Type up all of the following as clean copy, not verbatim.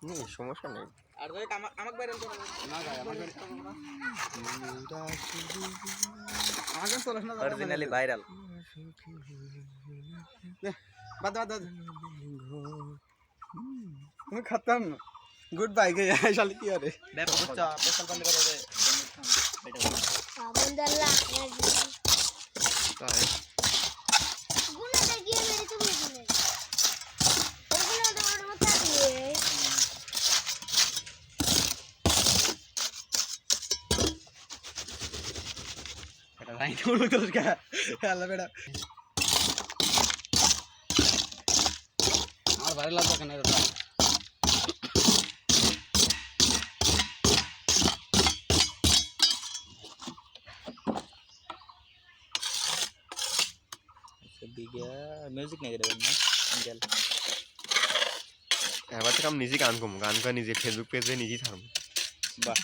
নেই সমস্যা নেই। আর ভাই আমাকে ভাইরাল করো না গায় আমাকে আমাকে চলে না অরিজিনালি ভাইরাল বাদ বাদ বাদ मैं खत्म गुड बाय गया शाली की अरे बच्चा स्पेशल बंद करो दे बेटा আবুদাল্লাহ তাই গুনাটা গিয়ে মেরে তুমি দিলে ওগুলো তো আমার মাথা দিয়ে बेटा राइन बोल तो उसका हल्ला बेटा और वायरल आता करने रहता म्यूजिक नहीं करेगा ना अंकल এবার থেকে আমি নিজে গান করবো, গান করে নিজে ফেসবুক পেজে নিজেই থাকবো। বাহ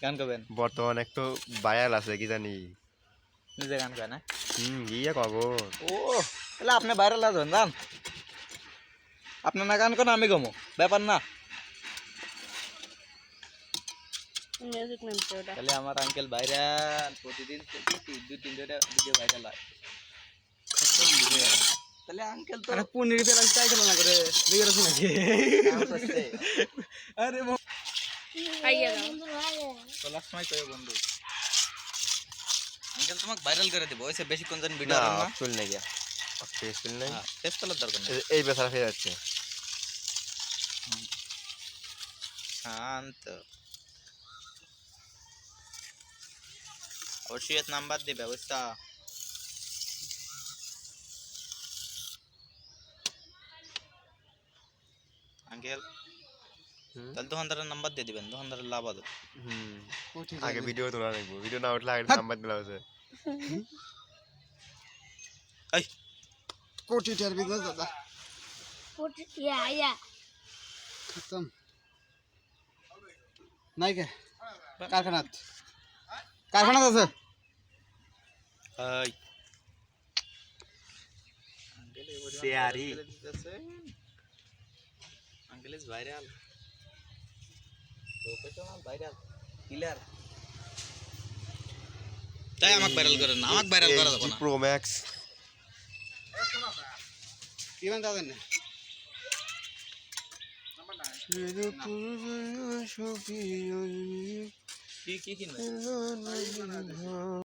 গান করবেন বর্তমান এক তো ভাইরাল আছে কি জানি নিজে গান গায় না গিয়ে কব ও তাহলে আপনি ভাইরাল আছেন জান আপনি না গান করেন আমি গমো ব্যাপার না মিউজিক নামছে ওটা তাহলে আমার আঙ্কেল ভাইরাল প্রতিদিন দুই তিনটা ভিডিও ভাইরাল হয় তাহলে আঙ্কেল তো আরে পনির বেলা চাই চলো না করে বিগের আছে নাকি আরে আইয়া দাও তো লাস্ট সময় কই বন্ধু আঙ্কেল তোমাকে ভাইরাল করে দেব ওইসে বেশি কোন জন ভিডিও না চল না গিয়া পেজ চল নাই টেস্ট করার দরকার নেই এই বেচারা ফের যাচ্ছে শান্ত অবশ্যই এত নাম্বার দিবে বুঝতা আঙ্কেল তাহলে দোকানদারের নাম্বার দিয়ে দিবেন দোকানদারের লাভ আছে আগে ভিডিও তোলা লাগবে, ভিডিও না উঠলে আগে নাম্বার দিলা আছে এই कोटी टेर बिजनेस दादा কোটি ইয়া खत्म नहीं के कारखानात कारखानात আছে এই আঙ্কেল এই বড় শেয়ারি uncle is viral professional viral killer তাই আমাকে ভাইরাল করেন না আমাকে ভাইরাল করা যাবে না প্রো ম্যাক্স কি বান্দা দেন কি কিনবে